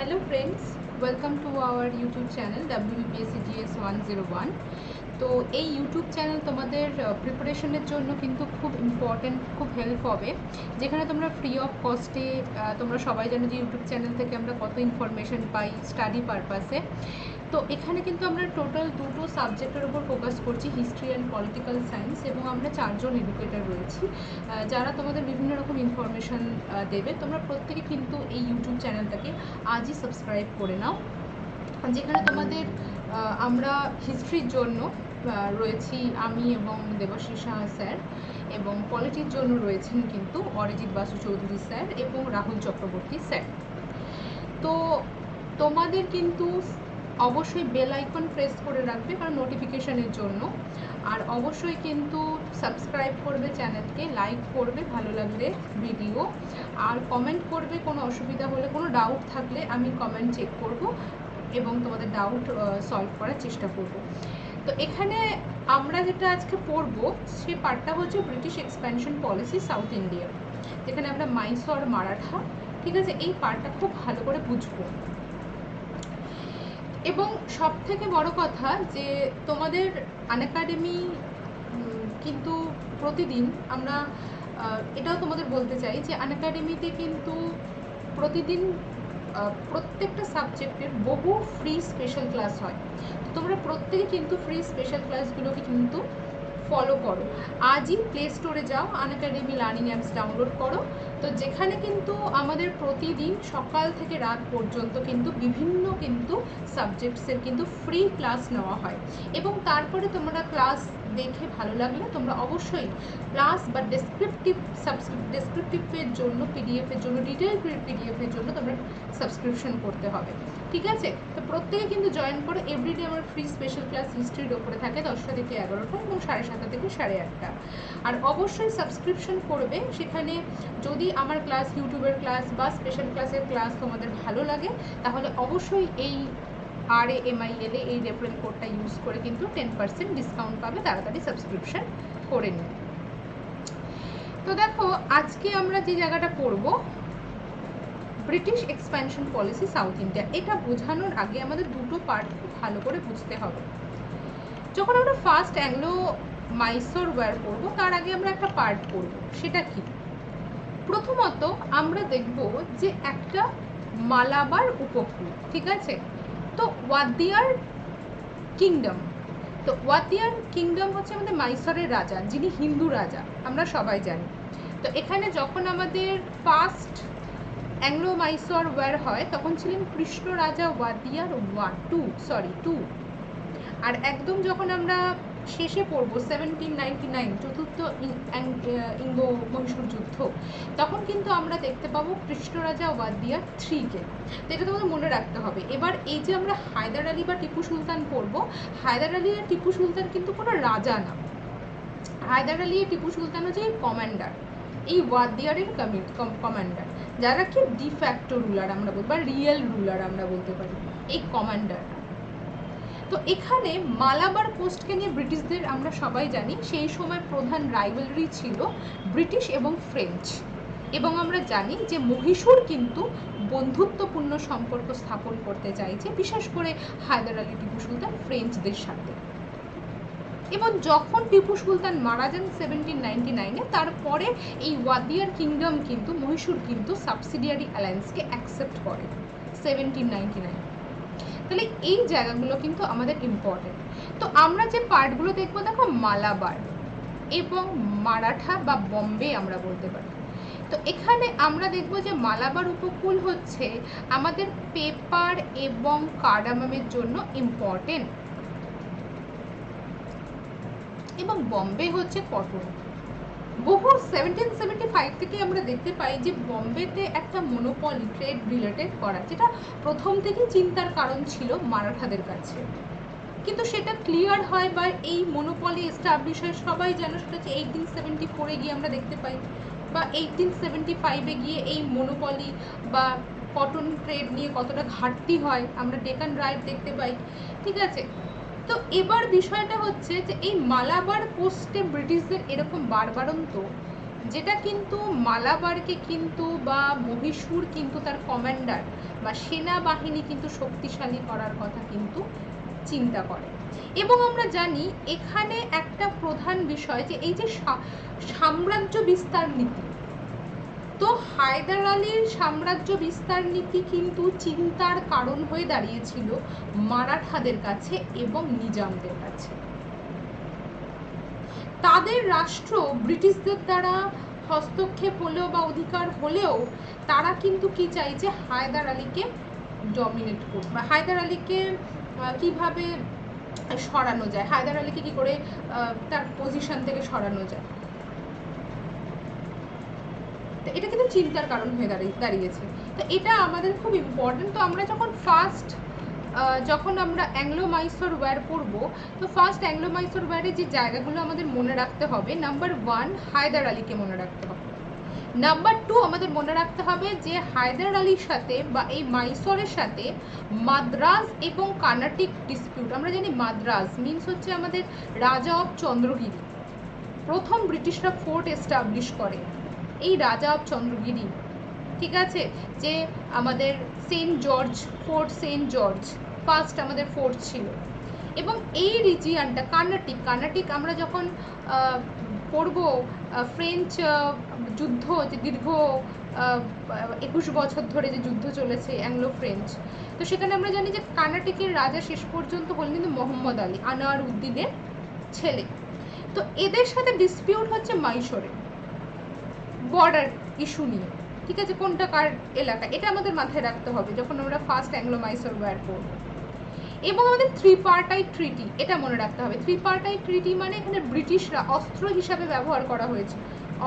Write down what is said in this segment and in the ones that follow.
Hello friends, welcome to our YouTube channel WBPSCGS 101। তো এই YouTube channel তোমাদের প্রিপারেশনের জন্য কিন্তু খুব ইম্পর্টেন্ট, খুব হেল্প হবে, যেখানে তোমরা ফ্রি অফ কস্টে, তোমরা সবাই জানো যে ইউটিউব চ্যানেল থেকে আমরা কত ইনফরমেশন পাই স্টাডি পারপাসে। তো এখানে কিন্তু আমরা টোটাল দুটো সাবজেক্টের উপর ফোকাস করছি, হিস্ট্রি অ্যান্ড পলিটিক্যাল সায়েন্স, এবং আমরা চারজন এডুকেটর রয়েছি যারা তোমাদের বিভিন্ন রকম ইনফরমেশান দেবে। তোমরা প্রত্যেকে কিন্তু এই ইউটিউব চ্যানেলটাকে আজই সাবস্ক্রাইব করে নাও, যেখানে তোমাদের আমরা হিস্ট্রির জন্য রয়েছি আমি এবং দেবাশিস সাহা স্যার, এবং পলিটির জন্য রয়েছেন কিন্তু অরিজিৎ বাসু চৌধুরী স্যার এবং রাহুল চক্রবর্তী স্যার। তো তোমাদের কিন্তু অবশ্যই বেল আইকন প্রেস করে রাখবে কারণ নোটিফিকেশানের জন্য, আর অবশ্যই কিন্তু সাবস্ক্রাইব করবে চ্যানেলকে, লাইক করবে ভালো লাগলে ভিডিও, আর কমেন্ট করবে। কোনো অসুবিধা হলে, কোনো ডাউট থাকলে আমি কমেন্ট চেক করব এবং তোমাদের ডাউট সলভ করার চেষ্টা করব। তো এখানে আমরা যেটা আজকে পড়ব সেই পার্টটা হচ্ছে British expansion policy south India, যেখানে আমরা মাইসর মারাঠা, ঠিক আছে, এই পার্টটা খুব ভালো করে বুঝবো। এবং সব থেকে বড় কথা যে তোমাদের আনএকাডেমি কিন্তু প্রতিদিন আমরা এটাও তোমাদের বলতে চাই যে আনএকাডেমিতে কিন্তু প্রতিদিন প্রত্যেকটা সাবজেক্টের বহু ফ্রি স্পেশাল ক্লাস হয়। তো তোমরা প্রত্যেকে কিন্তু ফ্রি স্পেশাল ক্লাসগুলোকে কিন্তু ফলো করো। আজই প্লে স্টোরে যাও, আনএকাডেমি লার্নিং অ্যাপস ডাউনলোড করো। তো যেখানে কিন্তু আমাদের প্রতিদিন সকাল থেকে রাত পর্যন্ত কিন্তু বিভিন্ন কিন্তু সাবজেক্টসের কিন্তু ফ্রি ক্লাস নেওয়া হয়, এবং তারপরে তোমরা ক্লাস দেখে ভালো লাগলে তোমরা অবশ্যই ক্লাস বা ডেসক্রিপটিভের জন্য, পিডিএফের জন্য, ডিটেল পিডিএফের জন্য তোমরা সাবস্ক্রিপশন করতে হবে, ঠিক আছে। তো প্রত্যেকে কিন্তু জয়েন করে। এভরিডে আমার ফ্রি স্পেশাল ক্লাস হিস্ট্রির ওপরে থাকে 10টা থেকে 11টা এবং 7:30 থেকে 8:30। আর অবশ্যই সাবস্ক্রিপশন করবে। সেখানে যদি আমার ক্লাস, ইউটিউবের ক্লাস বা স্পেশাল ক্লাসের ক্লাস তোমাদের ভালো লাগে, তাহলে অবশ্যই এই RAMIL এই রেফারেল কোডটা ইউজ করে কিন্তু 10% ডিসকাউন্ট পাবে। তাড়াতাড়ি সাবস্ক্রিপশন করে নিন। তো দেখো আজকে আমরা যে জায়গাটা পড়ব, British expansion policy south India. এটা বোঝানোর আগে আমাদের দুটো পার্ট খুব ভালো করে বুঝতে হবে। যখন আমরা ফার্স্ট অ্যাংলো মাইসোর ওয়্যার পড়বো, তার আগে আমরা একটা পার্ট পড়ব। সেটা কি? প্রথমত আমরা দেখব যে একটা মালাবার উপকূল, ঠিক আছে। তো ওয়াদিয়ার কিংডম, তো ওয়াদিয়ার কিংডম হচ্ছে আমাদের মাইসরের রাজা, যিনি হিন্দু রাজা, আমরা সবাই জানি। তো এখানে যখন আমাদের ফার্স্ট অ্যাংলো মাইসর ওয়্যার হয় তখন ছিলেন কৃষ্ণ রাজা ওয়াদিয়ার টু। আর একদম যখন আমরা শেষে পড়বো 1799 চতুর্থ ইঙ্গো মহীশূর যুদ্ধ, তখন কিন্তু আমরা দেখতে পাবো কৃষ্ণ রাজা ওয়াদিয়ার 3কে। তো এটা তোমাদের মনে রাখতে হবে। এবার এই যে আমরা হায়দার আলী বা টিপু সুলতান পড়বো, হায়দার আলী আর টিপু সুলতান কিন্তু কোনো রাজা না। হায়দার আলী আর টিপু সুলতান হচ্ছে কমান্ডার, এই ওয়াদিয়ারের কমান্ডার, যারা কি ডিফ্যাক্টো রুলার আমরা বলতে পারি, রিয়েল রুলার আমরা বলতে পারি, এই কমান্ডার। তো এখানে মালাবার কোস্টকে নিয়ে ব্রিটিশদের আমরা সবাই জানি সেই সময় প্রধান রাইভালরি ছিল ব্রিটিশ এবং ফ্রেঞ্চ, এবং আমরা জানি যে মহীশূর কিন্তু বন্ধুত্বপূর্ণ সম্পর্ক স্থাপন করতে চাইছে, বিশেষ করে হায়দার আলী টিপু সুলতান ফ্রেঞ্চদের সাথে। এবং যখন টিপু সুলতান মারা যান 1799-এ, তারপরে এই ওয়াদিয়ার কিংডম কিন্তু, মহীশূর কিন্তু সাবসিডিয়ারি অ্যালায়েন্সকে অ্যাকসেপ্ট করে 1799। তাহলে এই জায়গাগুলো কিন্তু আমাদের ইম্পর্টেন্ট। তো আমরা যে পার্টগুলো দেখবো, দেখো মালাবার এবং মারাঠা বা বম্বে আমরা বলতে পারি। তো এখানে আমরা দেখব যে মালাবার উপকূল হচ্ছে আমাদের পেপার এবং কার্ডামামের জন্য ইম্পর্টেন্ট, এবং বম্বে হচ্ছে কটন। বহু 1775 থেকে আমরা দেখতে পাই যে বম্বেতে একটা মনোপলি ট্রেড রিলেটেড করা, যেটা প্রথম থেকেই চিন্তার কারণ ছিল মারাঠাদের কাছে, কিন্তু সেটা ক্লিয়ার হয় বা এই মনোপলি এস্টাবলিশ হয় সবাই জানো, সেটা হচ্ছে 1874-এ গিয়ে আমরা দেখতে পাই, বা 1875-এ গিয়ে এই মনোপলি বা কটন ট্রেড নিয়ে কতটা ঘাটতি হয় আমরা ডেকান রাইট দেখতে পাই, ঠিক আছে। তো এবার বিষয়টা হচ্ছে যে এই মালাবার কোস্টে ব্রিটিশদের এরকম বারবারন্ত যেটা কিন্তু মালাবারকে কিন্তু বা মহীশূর কিন্তু তার কমান্ডার বা সেনাবাহিনী কিন্তু শক্তিশালী করার কথা কিন্তু চিন্তা করে। এবং আমরা জানি এখানে একটা প্রধান বিষয় যে এই যে সাম্রাজ্য বিস্তার নীতি, তো হায়দার আলীর সাম্রাজ্য বিস্তার নীতি কিন্তু চিন্তার কারণ হয়ে দাঁড়িয়েছিল মারাঠাদের কাছে এবং নিজামদের কাছে। তাদের রাষ্ট্র ব্রিটিশদের দ্বারা হস্তক্ষেপ হলেও বা অধিকার হলেও তারা কিন্তু কি চাইছে, হায়দার আলীকে ডমিনেট করবে, হায়দার আলীকে কিভাবে সরানো যায়, হায়দার আলীকে কি করে তার পজিশন থেকে সরানো যায়। তো এটা কিন্তু চিন্তার কারণ হয়ে দাঁড়িয়েছে। তো এটা আমাদের খুব ইম্পর্টেন্ট। তো আমরা যখন আমরা অ্যাংলো মাইসোর ওয়্যার পড়বো, তো ফার্স্ট অ্যাংলো মাইসোর ওয়্যারে যে জায়গাগুলো আমাদের মনে রাখতে হবে, নাম্বার 1 হায়দার আলীকে মনে রাখতে হবে। নাম্বার 2 আমাদের মনে রাখতে হবে যে হায়দার আলীর সাথে বা এই মাইসোরের সাথে মাদ্রাজ এবং কার্নাটিক ডিসপিউট, আমরা জানি মাদ্রাজ মিনস হচ্ছে আমাদের রাজা অফ চন্দ্রগিরি, প্রথম ব্রিটিশরা ফোর্ট এস্টাবলিশ করে এই রাজা অফ চন্দ্রগিরি, ঠিক আছে, যে আমাদের ফোর্ট সেন্ট জর্জ ফার্স্ট আমাদের ফোর্ট ছিল। এবং এই রিজিয়ানটা কার্নাটিক আমরা যখন পড়ব ফ্রেঞ্চ যুদ্ধ, যে দীর্ঘ 21 বছর ধরে যে যুদ্ধ চলেছে অ্যাংলো ফ্রেঞ্চ, তো সেখানে আমরা জানি যে কার্নাটিকের রাজা শেষ পর্যন্ত হলেন কিন্তু মোহাম্মদ আলী, আনোয়ার উদ্দিনের ছেলে। তো এদের সাথে ডিসপিউট হচ্ছে মাইসোরে বর্ডার ইস্যু নিয়ে, ঠিক আছে, কোনটা কার এলাকা, এটা আমাদের মাথায় রাখতে হবে যখন আমরা ফার্স্ট অ্যাংলো মাইসোর ওয়্যার করব। এবং আমাদের ত্রিপার্টাইট ট্রিটি, এটা মনে রাখতে হবে। ত্রিপার্টাইট ট্রিটি মানে এখানে ব্রিটিশরা অস্ত্র হিসাবে ব্যবহার করা হয়েছে,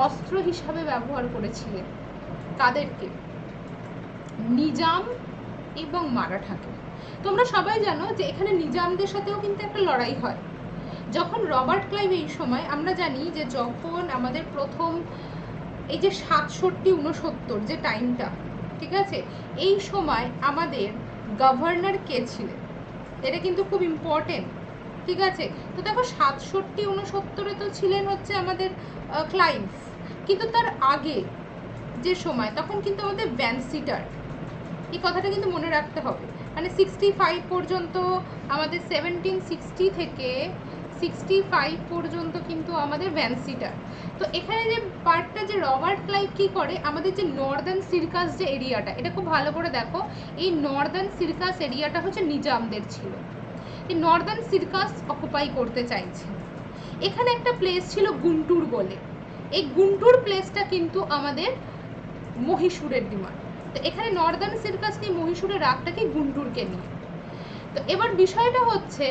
অস্ত্র হিসাবে ব্যবহার করেছিলেন কাদেরকে, নিজাম এবং মারাঠাকে। তোমরা সবাই জানো যে এখানে নিজামদের সাথেও কিন্তু একটা লড়াই হয়। যখন রবার্ট ক্লাইভ, এই সময় আমরা জানি যে যখন আমাদের প্রথম এই যে 67-69 যে টাইমটা, ঠিক আছে, এই সময় আমাদের গভর্নর কে ছিলেন, এটা কিন্তু খুব ইম্পর্টেন্ট, ঠিক আছে। তো দেখো 67-69 তো ছিলেন হচ্ছে আমাদের ক্লাইভ, কিন্তু তার আগে যে সময় তখন কিন্তু আমাদের ভ্যানসিটার, এই কথাটা কিন্তু মনে রাখতে হবে। মানে 65 পর্যন্ত আমাদের 1760 থেকে 65 পর্যন্ত কিন্তু আমাদের ভ্যানসিটার। তো এখানে যে পার্টটা যে রবার্ট ক্লাইভ কি করে, আমাদের যে নর্দার্ন সিরকাস যে এরিয়াটা, এটা খুব ভালো করে দেখো, এই নর্দার্ন সিরকাস এরিয়াটা হচ্ছে নিজামদের ছিল, এই নর্দার্ন সিরকাস অকুপাই করতে চাইছে। এখানে একটা প্লেস ছিল গুন্টুর বলে, এই গুন্টুর প্লেসটা কিন্তু আমাদের মহীশূরের ডিমান্ড। তো এখানে নর্দার্ন সিরকাস নিয়ে মহীশূরের রাগটাকে গুন্টুরকে নিয়ে। তো এবার বিষয়টা হচ্ছে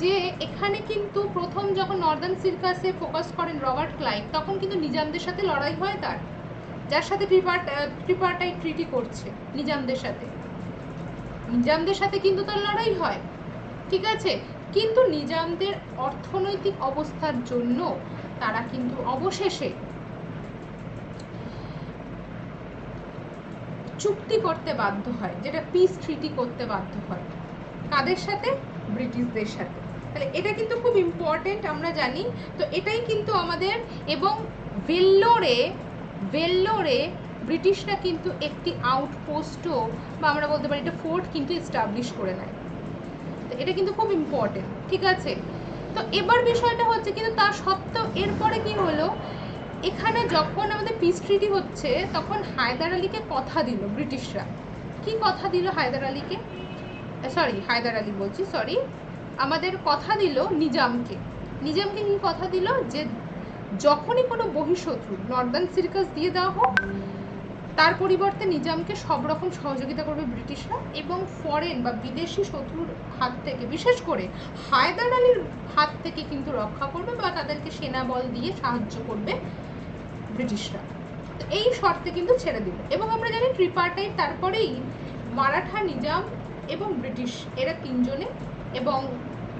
যে এখানে কিন্তু প্রথম যখন নর্দার্ন সিরকাসে ফোকাস করেন রবার্ট ক্লাইভ, তখন কিন্তু নিজামদের সাথে লড়াই হয় তার, যার সাথে ট্রিপার্টাইট ট্রিটি করছে নিজামদের সাথে কিন্তু তার লড়াই হয়, ঠিক আছে। কিন্তু নিজামদের অর্থনৈতিক অবস্থার জন্য তারা কিন্তু অবশেষে চুক্তি করতে বাধ্য হয়, যেটা পিস ট্রিটি করতে বাধ্য হয়, কাদের সাথে, ব্রিটিশদের সাথে। তাহলে এটা কিন্তু খুব ইম্পর্টেন্ট, আমরা জানি। তো এটাই কিন্তু আমাদের, এবং ভেল্লোরে ব্রিটিশরা কিন্তু একটি আউটপোস্টও বা আমরা বলতে পারি একটা ফোর্ট কিন্তু এস্টাবলিশ করে নেয়। তো এটা কিন্তু খুব ইম্পর্টেন্ট, ঠিক আছে। তো এবার বিষয়টা হচ্ছে কিন্তু তা সত্ত্বেও এরপরে কি হলো, এখানে যখন আমাদের পিস ট্রিটি হচ্ছে তখন হায়দার আলীকে কথা দিল ব্রিটিশরা, কি কথা দিল হায়দার আলীকে, আমাদের কথা দিল নিজামকে কি কথা দিল, যে যখনই কোনো বহিঃশত্রু নর্দার্ন সিরকাস দিয়ে দেওয়া হোক, তার পরিবর্তে নিজামকে সব রকম সহযোগিতা করবে ব্রিটিশরা, এবং ফরেন বা বিদেশি শত্রুর হাত থেকে, বিশেষ করে হায়দার আলীর হাত থেকে কিন্তু রক্ষা করবে বা তাদেরকে সেনাবল দিয়ে সাহায্য করবে ব্রিটিশরা। এই শর্তে কিন্তু ছেড়ে দিল। এবং আমরা জানি ট্রিপার্টাইট, তারপরেই মারাঠা, নিজাম এবং ব্রিটিশ এরা তিনজনে এবং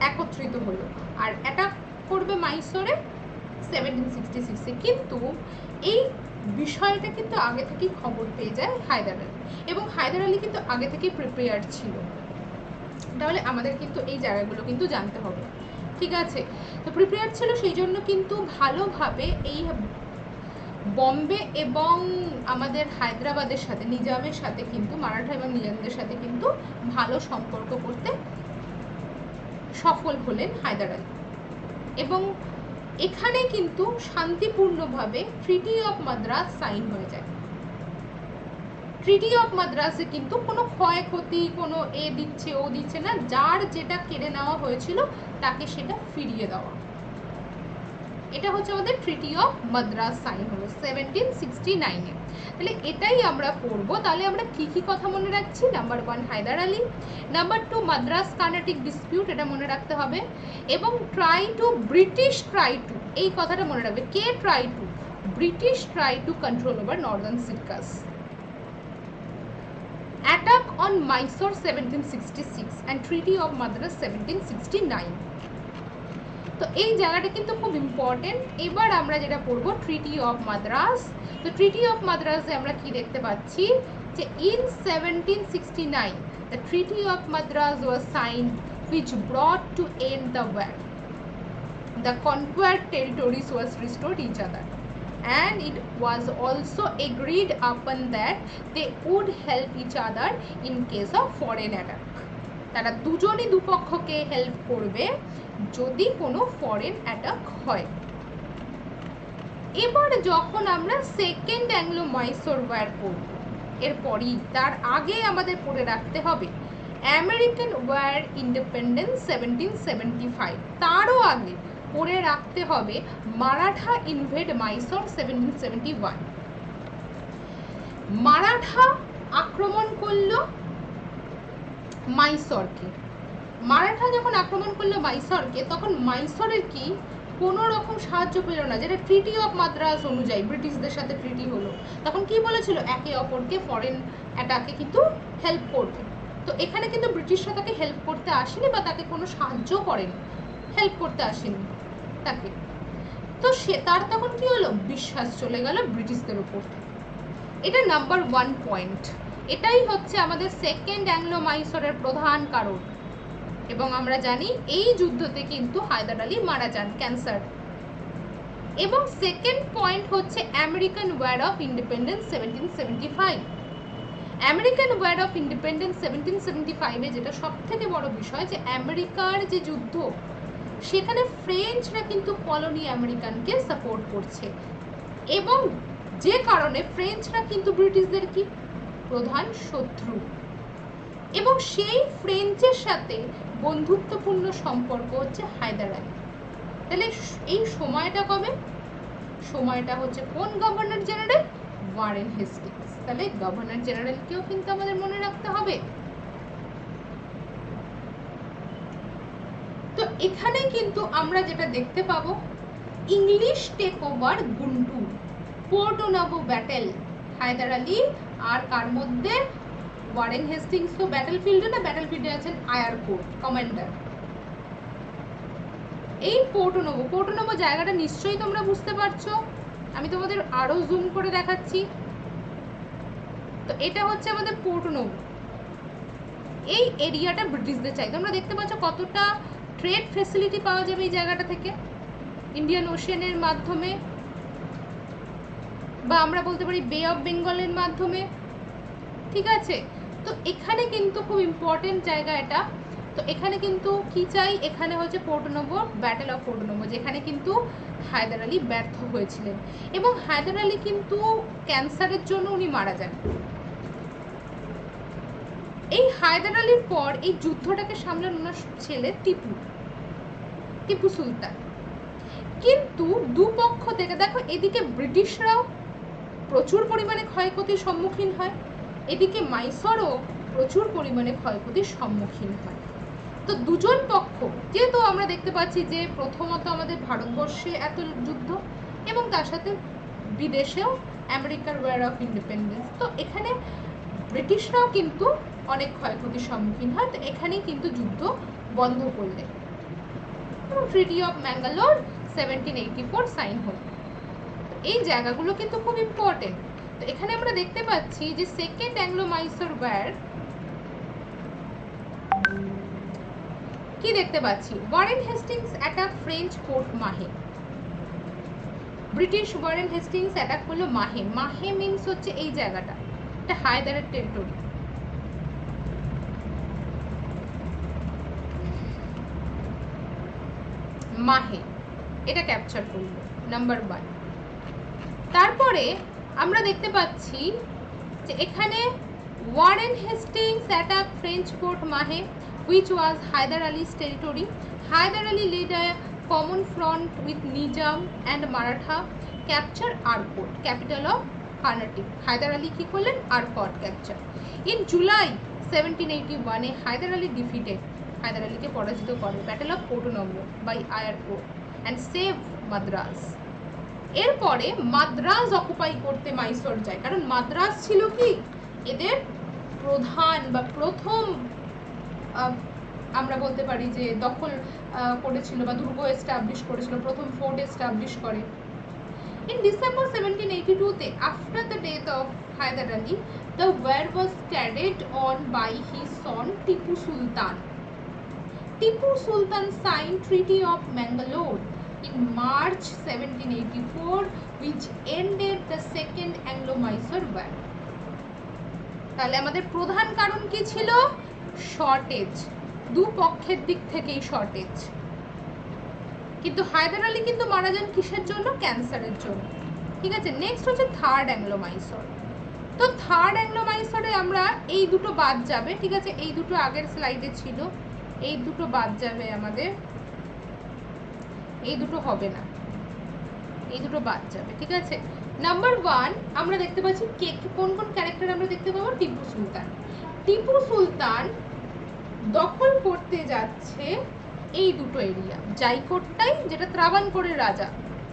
একত্রিত হলো আর অ্যাটাক করবে মাইসোরে 1766-এ। কিন্তু এই বিষয়টা কিন্তু আগে থেকেই খবর পেয়ে যায় হায়দার আলী, এবং হায়দার আলী কিন্তু আগে থেকেই প্রিপেয়ার ছিল। তাহলে আমাদের কিন্তু এই জায়গাগুলো কিন্তু জানতে হবে, ঠিক আছে। তো প্রিপেয়ার ছিল, সেই জন্য কিন্তু ভালোভাবে এই বম্বে এবং আমাদের হায়দ্রাবাদের সাথে, নিজামের সাথে কিন্তু, মারাঠা এবং নিজামদের সাথে কিন্তু ভালো সম্পর্ক করতে সফল হলেন হায়দার আলী। এবং এখানে কিন্তু শান্তিপূর্ণভাবে ট্রিটি অফ মাদ্রাস সাইন হয়ে যায়। ট্রিটি অফ মাদ্রাসে কিন্তু কোনো ক্ষয়ক্ষতি, কোনো এ দিচ্ছে ও দিচ্ছে না, যার যেটা কেড়ে নেওয়া হয়েছিল তাকে সেটা ফিরিয়ে দেওয়া। এটা হচ্ছে আমাদের ট্রিটি অফ মাদ্রাস সাইন হলো 1769-এ। তাহলে এটাই আমরা পড়বো। তাহলে আমরা কি কি কথা মনে রাখছি? Number 1 Hyder Ali, number 2 Madras Carnatic dispute, এটা মনে রাখতে হবে, এবং ব্রিটিশ ট্রাই টু, এই কথাটা মনে রাখবে। কে try to? British try to control over northern Circars. Attack on Mysore 1766 and Treaty of Madras 1769। তো এই জায়গাটা কিন্তু খুব ইম্পর্টেন্ট। এবার আমরা যেটা পড়বো ট্রিটি অফ মাদ্রাস। তো ট্রিটি অফ মাদ্রাসে আমরা কি দেখতে পাচ্ছি যে in 1769 the Treaty of Madras was signed which brought to end the war. The conquered territories was restored each other and it was also agreed upon that they would help each other in case of foreign attack. তারা দুজনই দুপক্ষকে help করবে যদি কোনো foreign attack হয়। এবার যখন আমরা second Anglo Mysore war পড়ব, এরপরই তার আগে আমাদের পড়ে রাখতে হবে আমেরিকান ওয়ার ইন্ডিপেন্ডেন্স 1775। তারও আগে পড়ে রাখতে হবে মারাঠা ইনভেড মাইসোর 1771। মারাঠা আক্রমণ করলো মাইসোরকে। মারাঠা যখন আক্রমণ করলো মাইসোরকে, তখন মাইসোরের কি কোনো রকম সাহায্য পেল না, যেটা ট্রিটি অফ মাদ্রাস অনুযায়ী ব্রিটিশদের সাথে ট্রিটি হলো। তখন কি বলেছিল? একে অপরকে ফরেন অ্যাটাকে কিন্তু হেল্প করবে। তো এখানে কিন্তু ব্রিটিশরা তাকে হেল্প করতে আসেনি বা তাকে কোনো সাহায্য করেনি, হেল্প করতে আসেনি তাকে। তো তার তখন কি হলো? বিশ্বাস চলে গেল ব্রিটিশদের উপর। এটা নাম্বার 1 পয়েন্ট। এটাই হচ্ছে আমাদের সেকেন্ড অ্যাংলো মাইসোরের প্রধান কারণ। এবং আমরা জানি এই যুদ্ধতে কিন্তু হায়দার আলী মারা যান, ক্যান্সার। এবং সেকেন্ড পয়েন্ট হচ্ছে American war of independence 1775। American war of independence 1775-এ যেটা সব থেকে বড় বিষয়, যে আমেরিকার যে যুদ্ধ, সেখানে ফ্রেঞ্চরা কিন্তু কলোনি আমেরিকানকে সাপোর্ট করছে। এবং যে কারণে ফ্রেঞ্চরা কিন্তু ব্রিটিশদের কি প্রধান শত্রু। এবং সেই ফ্রেঞ্চের সাথে বন্ধুত্বপূর্ণ সম্পর্ক হচ্ছে হায়দার আলী। তাহলে এই সময়টা কবে? সময়টা হচ্ছে কোন গভর্নর জেনারেল? Warren Hastings. তাহলে গভর্নর জেনারেলকেও কিন্তু আমাদের মনে রাখতে হবে। তো এখানে কিন্তু আমরা যেটা দেখতে পাবো, English take over Guntur, পোর্টো Novo battle, Haider Ali আর কার মধ্যে? Warren Hastings. তো ব্যাটেলফিল্ডে না, ব্যাটেলফিল্ডে আছেন আয়ারকোর্ট কমান্ডার। এই পোর্টো নোভো জায়গাটা নিশ্চয়ই তোমরা বুঝতে পারছো। আমি তোমাদের আরো জুম করে দেখাচ্ছি। তো এটা হচ্ছে আমাদের পোর্টো নোভো। এই এরিয়াটা ব্রিটিশদের চাই। তোমরা দেখতে পাচ্ছ কতটা ট্রেড ফেসিলিটি পাওয়া যাবে এই জায়গাটা থেকে, ইন্ডিয়ান ওশেনের মাধ্যমে, বা আমরা বলতে পারি বে অফ বেঙ্গলের মাধ্যমে। ঠিক আছে? তো এখানে কিন্তু খুব ইম্পর্টেন্ট জায়গা এটা। তো এখানে কিন্তু কি চাই? এখানে হচ্ছে পোর্টো নোভো, ব্যাটেল অফ পোর্টো নোভো, যেখানে কিন্তু হায়দার আলী ব্যর্থ হয়েছিলেন। এবং হায়দার আলী কিন্তু ক্যান্সারের জন্য উনি মারা যান। এই হায়দার আলীর পর এই যুদ্ধটাকে সামলান ওনার ছেলে টিপু সুলতান। কিন্তু দুপক্ষ থেকে দেখো, এদিকে ব্রিটিশরাও প্রচুর পরিমাণে ক্ষয়ক্ষতির সম্মুখীন হয়, এদিকে মাইসোরও প্রচুর পরিমাণে ক্ষয়ক্ষতির সম্মুখীন হয়। তো দুজন পক্ষ, যেহেতু আমরা দেখতে পাচ্ছি যে প্রথমত আমাদের ভারতবর্ষে এত যুদ্ধ এবং তার সাথে বিদেশেও আমেরিকার ওয়ার অফ ইন্ডিপেন্ডেন্স, তো এখানে ব্রিটিশরাও কিন্তু অনেক ক্ষয়ক্ষতির সম্মুখীন হয়। তো এখানেই কিন্তু যুদ্ধ বন্ধ করলে ট্রিটি অফ ম্যাঙ্গালোর 1784 সাইন হলো। এই জায়গাগুলো কিন্তু খুব ইম্পর্টেন্ট। তো এখানে আমরা দেখতে পাচ্ছি যে সেকেন্ড অ্যাংলো মাইসোর ওয়ার কি দেখতে পাচ্ছি? Warren Hastings attack French fort মাহে। ব্রিটিশ ওয়ারেন হেস্টিংস অ্যাটাক করলো মাহে। মাহে মিনস হচ্ছে এই জায়গাটা, এটা হায়দারের টেরিটরি। মাহে এটা ক্যাপচার করলো নাম্বার 1। তারপরে আমরা দেখতে পাচ্ছি যে এখানে Warren Hastings attack French fort মাহে which was Hyder Ali's territory. Hyder Ali led a common front with Nizam and Maratha, capture Arcot, capital of Carnatic. Hyder Ali কি করলেন? Arcot capture. In July 1781 Hyder Ali defeated, Hyder Ali কে পরাজিত করে Battle of Portonoblo by Arcot and saved Madras. এরপরে Madras occupy করতে মাইসোর যায়, কারণ মাদ্রাজ ছিল কি এদের প্রধান বা প্রথম আমরা বলতে পারি যে দখল করেছিল বা দুর্গ এস্টাবলিশ করেছিল, প্রথম ফোর্ট এস্টাবলিশ করে। In December 1782 তে after the death of Hyder Ali, the war was carried on by his son Tipu Sultan. Tipu Sultan signed Treaty of Mangalore in March 1784 which ended the second Anglo-Mysore war. তাহলে আমাদের প্রধান কারণ কি ছিল? Shortage, দুপক্ষের দিক থেকেই shortage. কিন্তু হায়দার আলী কিন্তু মারা যান কিসের জন্য? ক্যান্সারের জন্য। ঠিক আছে, নেক্সট হচ্ছে থার্ড অ্যাংলো মাইসর। তো থার্ড অ্যাংলো মাইসরে আমরা এই দুটো বাদ যাবে, ঠিক আছে, এই দুটো আগের স্লাইডে ছিল, এই দুটো বাদ যাবে আমাদের, এই দুটো হবে না, এই দুটো বাদ যাবে। ঠিক আছে, নাম্বার 1 আমরা দেখতে পাচ্ছি কোন কোন ক্যারেক্টার আমরা দেখতে পাবো? টিপু সুলতান। টিপু সুলতান দখল করতে যাচ্ছে এই দুটো এরিয়া, জাইকোটটাই যেটা ত্রাবানকোরের রাজা,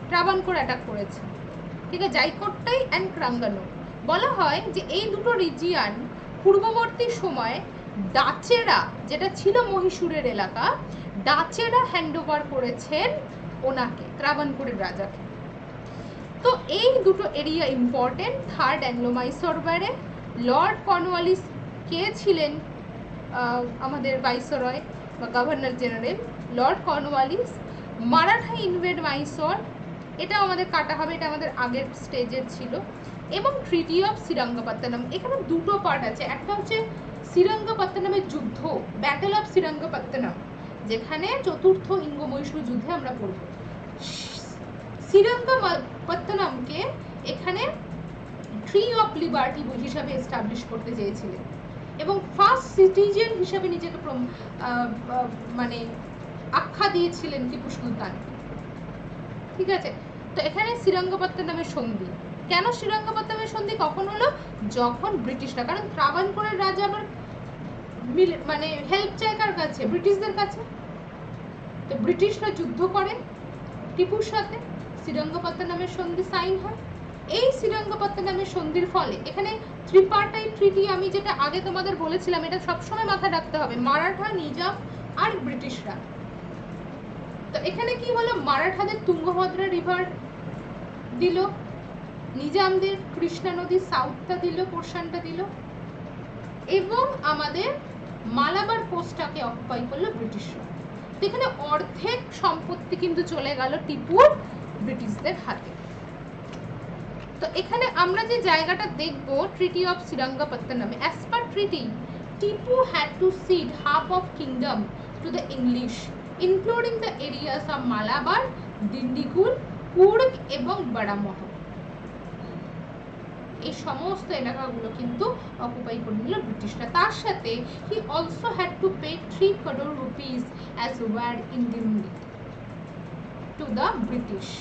ত্রাবানকোর অ্যাটাক করেছে, ঠিক আছে, জাইকোটটাই অ্যান্ড ক্রাঙ্গানো। বলা হয় যে এই দুটো রিজিয়ান পূর্ববর্তী সময়ে ডাচেরা, যেটা ছিল মহীশূরের এলাকা, ডাচেরা হ্যান্ডওভার করেছেন ওনাকে, ত্রাবানকোরের রাজাকে। তো এই দুটো area important third Anglo Mysore ওয়ারে। লর্ড কর্নওয়ালিস কে ছিলেন? আমাদের ভাইসরয় বা governor general Lord Cornwallis. Maratha invade Mysore, এটা আমাদের কাটা হবে, এটা আমাদের আগের স্টেজের ছিল। এবং ট্রিটি অফ শ্রীরঙ্গপত্তনম। এখানে দুটো পার্ট আছে, একটা হচ্ছে শ্রীরঙ্গপত্তনমের যুদ্ধ, ব্যাটেল অফ শ্রীরঙ্গপত্তনম, যেখানে চতুর্থ ইঙ্গ মহীশূর যুদ্ধে আমরা পড়ব। শ্রীরঙ্গপত্তনমকে এখানে ট্রি অফ লিবার্টি হিসাবে এস্টাবলিশ করতে চেয়েছিলেন এবং ফার্স্ট সিটিজেন হিসাবে নিজেকে মানে আখ্যা দিয়েছিলেন টিপু সুলতান। ঠিক আছে, তো এখানে শ্রীরঙ্গপত্তনমের সন্ধি। কেন শ্রীরঙ্গপত্তনমের সন্ধি কখন হলো? যখন ব্রিটিশরা, কারণ ত্রাবানকোরের রাজা আবার মানে হেল্প চায় কার কাছে? ব্রিটিশদের কাছে। তো ব্রিটিশরা যুদ্ধ করে টিপুর সাথে, শ্রীরঙ্গপত্তনমের সন্ধি সাইন হয়। এই শ্রীরঙ্গপত্তনমের সন্ধির ফলে এখানে ত্রিপার্টাইট ট্রিটি, আমি যেটা আগে তোমাদের বলেছিলাম, এটা সবসময় মাথায় রাখতে হবে, মারাঠা, নিজাম আর ব্রিটিশরা। তো এখানে কি হলো? মারাঠাদের তুঙ্গভদ্রা রিভার দিল, নিজামদের কৃষ্ণা নদীর সাউথটা দিল, পোর্শনটা দিল, এবং আমাদের মালাবার কোস্টটাকে অকুপাই করলো ব্রিটিশরা। তো এখানে অর্ধেক সম্পত্তি কিন্তু চলে গেল টিপুর ব্রিটিশদের হাতে। তো এখানে আমরা যে জায়গাটা দেখব treaty of Srirangapatnam, as per treaty Tipu had to cede half of kingdom to the English, including the areas of Malabar, Dindigul, Coorg এবং বারামহ। এই সমস্ত এলাকাগুলো কিন্তু অকুপাই করে নিল ব্রিটিশরা। তার সাথে he also had to pay 3 crore rupees as war indemnity to the British.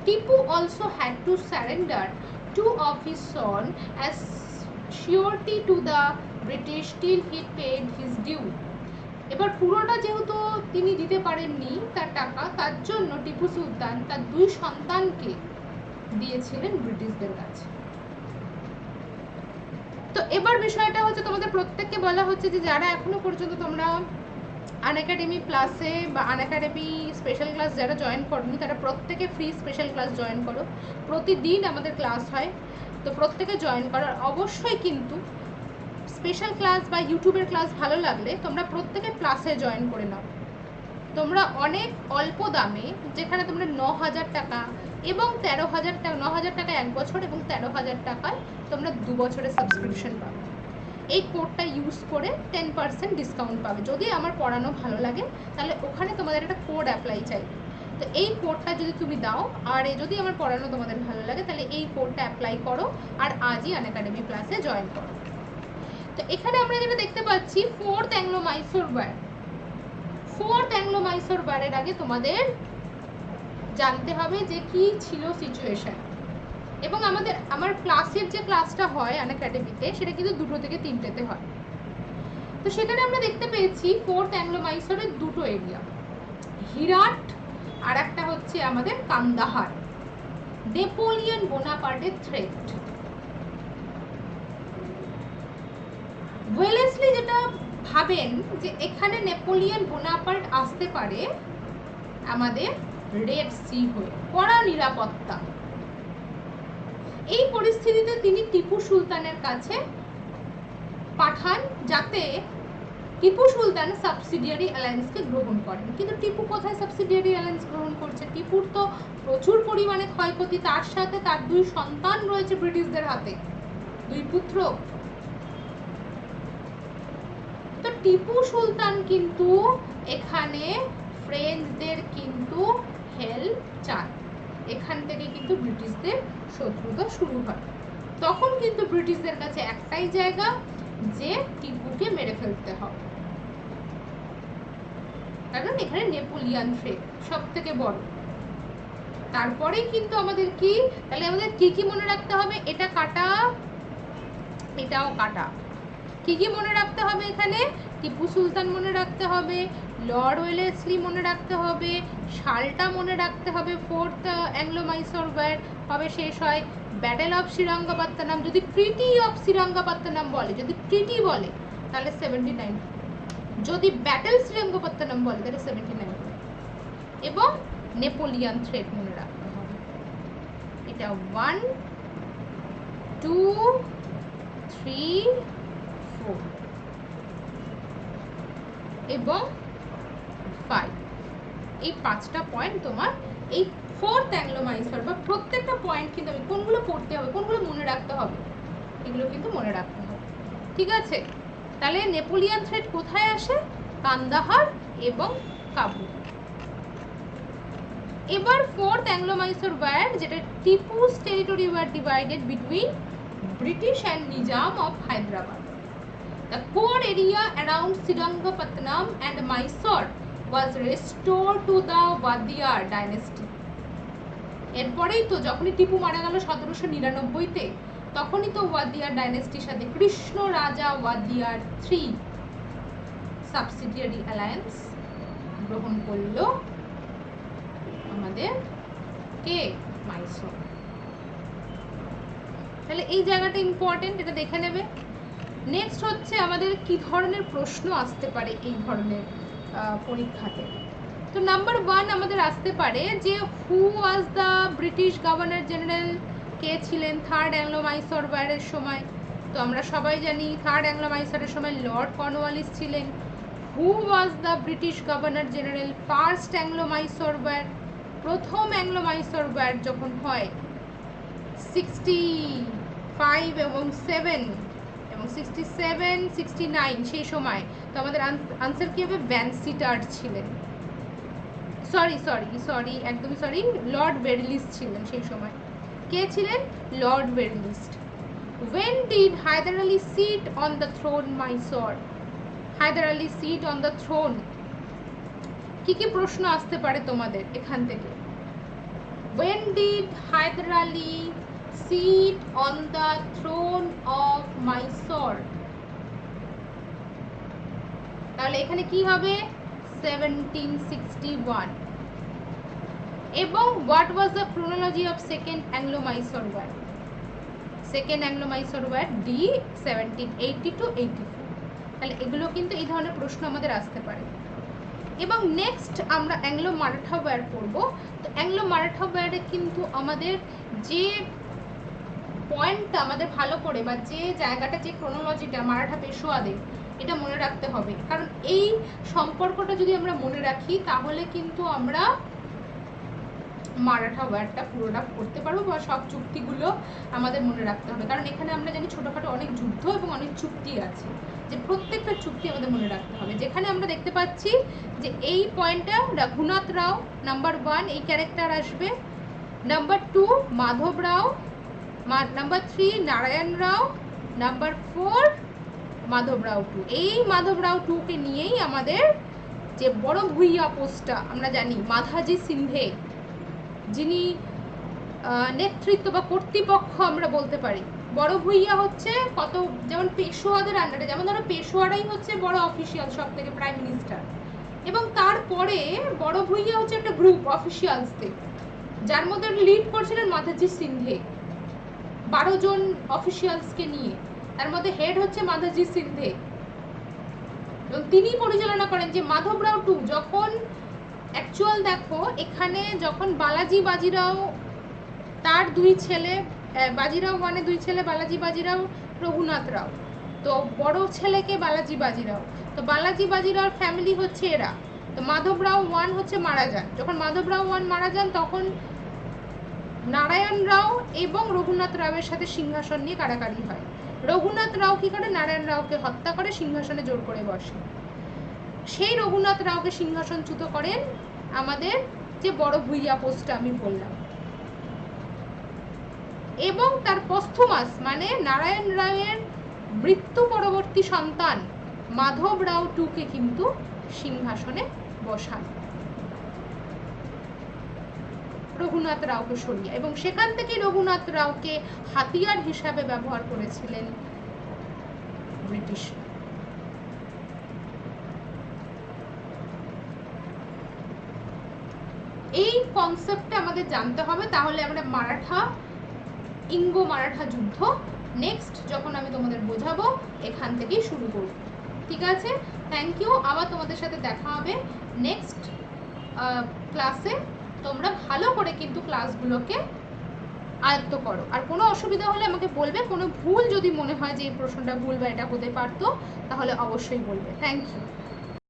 Tipu also had to surrender 2 of his sons as surety to the British till he paid his due. এবার পুরোটা যেহেতু তিনি দিতে পারেননি তার টাকা, তার জন্য টিপু সুলতান তার 2 সন্তানকে দিয়েছিলেন ব্রিটিশদের কাছে। তো এবার বিষয়টা হচ্ছে তোমাদের প্রত্যেককে বলা হচ্ছে যে যারা এখনো পর্যন্ত তোমরা আনএকাডেমি প্লাসে বা আনএকাডেমি স্পেশাল ক্লাস যারা জয়েন করনি, তারা প্রত্যেকে ফ্রি স্পেশাল ক্লাস জয়েন করো। প্রতিদিন আমাদের ক্লাস হয়, তো প্রত্যেকে জয়েন করার। অবশ্যই কিন্তু স্পেশাল ক্লাস বা ইউটিউবের ক্লাস ভালো লাগলে তোমরা প্রত্যেকে ক্লাসে জয়েন করে নাও। তোমরা অনেক অল্প দামে, যেখানে তোমরা 9,000 টাকা এবং 13,000 টাকা, 9,000 টাকা 1 বছর এবং 13,000 টাকায় তোমরা 2 বছরের সাবস্ক্রিপশন পাবে। এই কোডটা ইউজ করে 10% ডিসকাউন্ট পাবে। যদি আমার পড়ানো ভালো লাগে তাহলে ওখানে তোমাদের একটা কোড অ্যাপ্লাই চাই, তো এই কোডটা যদি তুমি দাও, আর যদি আমার পড়ানো তোমাদের ভালো লাগে তাহলে এই কোডটা অ্যাপ্লাই করো আর আজই আনএকাডেমি ক্লাসে জয়েন করো। তো এখানে আমরা যেটা দেখতে পাচ্ছি, fourth Anglo Mysore war. Fourth Anglo Mysore ওয়্যারের আগে তোমাদের জানতে হবে যে কি ছিল সিচুয়েশন। এবং আমার ক্লাসের যে ক্লাসটা হয় আনএকাডেমিতে সেটা কিন্তু 2টো থেকে 3টেতে হয়। তো সেখানে আমরা দেখতে পেয়েছি ফোর্থ অ্যাংলো মাইসোরের 2টো এরিয়া, হিরাট আর একটা হচ্ছে আমাদের কান্দাহার। নেপোলিয়ন বোনাপার্টের থ্রেট। ওয়েলেসলি যেটা ভাবেন যে এখানে নেপোলিয়ন বোনাপার্ট আসতে পারে আমাদের রেড সি হয়ে, কড়া নিরাপত্তা। এই পরিস্থিতিতে তিনি টিপু সুলতানের কাছে পাঠান যাতে টিপু সুলতান সাবসিডিয়ারি অ্যালায়েন্সকে গ্রহণ করেন। কিন্তু টিপু কোথায় সাবসিডিয়ারি অ্যালায়েন্স গ্রহণ করছে? টিপুর তো প্রচুর পরিমাণে ক্ষয়ক্ষতি, তার সাথে তার 2 সন্তান রয়েছে ব্রিটিশদের হাতে, 2 পুত্র। তো টিপু সুলতান কিন্তু এখানে ফ্রেঞ্চদের কিন্তু হেল্প চান। এখান থেকে কিন্তু ব্রিটিশদের শত্রুতা শুরু হয়। তখন কিন্তু ব্রিটিশদের কাছে একটাই জায়গা যে টিপুকে মেরে ফেলতে হবে, কারণ এখানে নেপোলিয়ান থ্রেট সব থেকে বড়। তারপরেই কিন্তু আমাদের কি, তাহলে আমাদের কি কি মনে রাখতে হবে? এটা কাটা, এটাও কাটা। কি কি মনে রাখতে হবে? এখানে টিপু সুলতান মনে রাখতে হবে, লর্ড ওয়েলেসলি মনে রাখতে হবে, সালটা মনে রাখতে হবে। ফোর্থ অ্যাংলো মাইসোর ওয়্যার হবে শেষ হয় ব্যাটেল অফ শ্রীরঙ্গপত্তনম। যদি ট্রিটি অফ শ্রীরঙ্গপত্তনম বলে, যদি ট্রিটি বলে তাহলে 79, যদি ব্যাটেল শ্রীরঙ্গপত্তনম বলে তাহলে 79। এবং নেপোলিয়ান থ্রেট মনে রাখতে হবে। এটা 1 2 3 4 এবং 5। এই 5টা পয়েন্ট তোমার এই ফোর্থ অ্যাংলো মাইসোর বা প্রত্যেকটা পয়েন্ট কিন্তু আমি কোনগুলো পড়তে হবে, কোনগুলো মনে রাখতে হবে, এগুলো কিন্তু মনে রাখতে হবে। ঠিক আছে? তাহলে নেপোলিয়ান থ্রেট কোথায় আসে? কান্দাহার এবং কাবুল। এবার ফোর্থ অ্যাংলো মাইসোর ওয়্যার, যেটা Tipu's territory were divided between British and Nizam of Hyderabad. The core area around Srirangapatnam and Mysore was restored to the Wadiyar dynasty. এরপরেই তো যখনই টিপু মারা গেল 1799-তে, তখনই তো ওয়াদিয়ার ডাইনেস্টির সাথে কৃষ্ণ রাজা ওয়াদিয়ার 3 সাবসিডিয়ারি অ্যালায়েন্স গ্রহণ করলো আমাদের কে? মাইসোর। তাহলে এই জায়গাটা ইম্পর্টেন্ট, এটা দেখে নেবে। নেক্সট হচ্ছে আমাদের কি ধরনের প্রশ্ন আসতে পারে এই ধরনের পরীক্ষাতে। তো নাম্বার 1 আমাদের আসতে পারে যে who was the British governor general, কে ছিলেন থার্ড অ্যাংলো মাইসোর ওয়্যারের সময়? তো আমরা সবাই জানি থার্ড অ্যাংলো মাইসোরের সময় লর্ড কর্নওয়ালিস ছিলেন। Who was the British governor general first Anglo Mysore war? প্রথম অ্যাংলো মাইসোর ওয়্যার যখন হয় 65 এবং 7 এবং 67 69 সেই সময়, তো আমাদের আনসার কি হবে? ভ্যানসিটার্ড ছিলেন। সরি একদম সরি, লর্ড বেরলিস ছিলেন সেই সময়। কে ছিলেন? Lord বেরলিস। When did Hyder Ali sit on the throne Mysore? Hyder Ali sit on the throne। কি কি প্রশ্ন আসতে পারে তোমাদের এখান থেকে? When did Hyder Ali sit on the throne of Mysore? তাহলে এখানে কি হবে? 1761। এবং what was the chronology of second Anglo-Mysore war? Second Anglo Mysore war ডি 1780 to 84। তাহলে এগুলো কিন্তু এই ধরনের প্রশ্ন আমাদের আসতে পারে। এবং নেক্সট আমরা অ্যাংলো মারাঠা ওয়্যার পড়ব। তো অ্যাংলো মারাঠা ওয়্যারে কিন্তু আমাদের যে পয়েন্টটা আমাদের ভালো করে, বা যে জায়গাটা, যে ক্রোনোলজিটা মারাঠা পেশোয়াদের, এটা মনে রাখতে হবে, কারণ এই সম্পর্কটা যদি আমরা মনে রাখি তাহলে কিন্তু আমরা মারাঠা ওয়ারটা পুরোটা করতে পারবো, বা সব চুক্তিগুলো আমাদের মনে রাখতে হবে। কারণ এখানে আমরা জানি ছোটোখাটো অনেক যুদ্ধ এবং অনেক চুক্তি আছে, যে প্রত্যেকটা চুক্তি আমাদের মনে রাখতে হবে। যেখানে আমরা দেখতে পাচ্ছি যে এই পয়েন্টটা রঘুনাথ রাও নাম্বার 1 এই ক্যারেক্টার আসবে, নাম্বার 2 মাধব রাও, নাম্বার 3 নারায়ণ রাও, নাম্বার 4 মাধব রাও 2। এই মাধব রাও 2কে নিয়েই আমাদের যে বড় ভুইয়া পোস্টটা আমরা জানি, মাধাজি সিন্ধে যিনি নেতৃত্ব বা কর্তৃপক্ষ আমরা বলতে পারি। বড় ভুইয়া হচ্ছে কত, যেমন পেশোয়াদের আন্ডারে, যেমন ধরো পেশোয়ারাই হচ্ছে বড় অফিসিয়াল সব থেকে, প্রাইম মিনিস্টার, এবং তারপরে বড় ভুইয়া হচ্ছে একটা গ্রুপ অফিসিয়ালসদের, যার মধ্যে লিড করছিলেন মাধাজি সিন্ধে 12 জন অফিসিয়ালসকে নিয়ে, তার মধ্যে হেড হচ্ছে মাধাজি সিন্ধে, এবং তিনি পরিচালনা করেন যে মাধব রাও 2 যখন অ্যাকচুয়াল দেখো এখানে যখন বালাজি বাজিরাও তার 2 ছেলে, বাজিরাও মানে 2 ছেলে বালাজি বাজিরাও রঘুনাথ রাও, তো বড় ছেলেকে বালাজি বাজিরাও, তো বালাজি বাজিরাওর ফ্যামিলি হচ্ছে এরা। তো মাধব রাও 1 হচ্ছে মারা যান, যখন মাধব রাও 1 মারা যান তখন নারায়ণ রাও এবং রঘুনাথ রাওয়ের সাথে সিংহাসন নিয়ে কাড়াকাড়ি হয়। রঘুনাথ রাও কি করে, নারায়ণ রাওকে হত্যা করে সিংহাসনে জোর করে বসে। সেই রঘুনাথ রাওকে সিংহাসনচ্যুত করেন আমাদের যে বড় ভুইয়া পোস্টটা আমি বললাম, এবং তার পস্থুমাস মানে নারায়ণ রাওয়ের মৃত্যু পরবর্তী সন্তান মাধব রাও 2কে কিন্তু সিংহাসনে বসান রঘুনাথ রাওকে সরিয়ে, এবং সেখান থেকে রঘুনাথ রাওকে হাতিয়ার হিসাবে ব্যবহার করেছিলেন ব্রিটিশ। এই কনসেপ্টটা আমাদের জানতে হবে, তাহলে আমরা ইঙ্গো মারাঠা যুদ্ধ নেক্সট যখন আমি তোমাদের বোঝাবো এখান থেকেই শুরু করব। ঠিক আছে, থ্যাংক ইউ। আবার তোমাদের সাথে দেখা হবে নেক্সট ক্লাসে। তোমরা ভালো করে কিন্তু ক্লাসগুলোকে আয়ত্ত করো, আর কোনো অসুবিধা হলে আমাকে বলবে, কোনো ভুল যদি মনে হয় যে এই প্রশ্নটা ভুল বা এটা হতে পারতো তাহলে অবশ্যই বলবে। Thank you.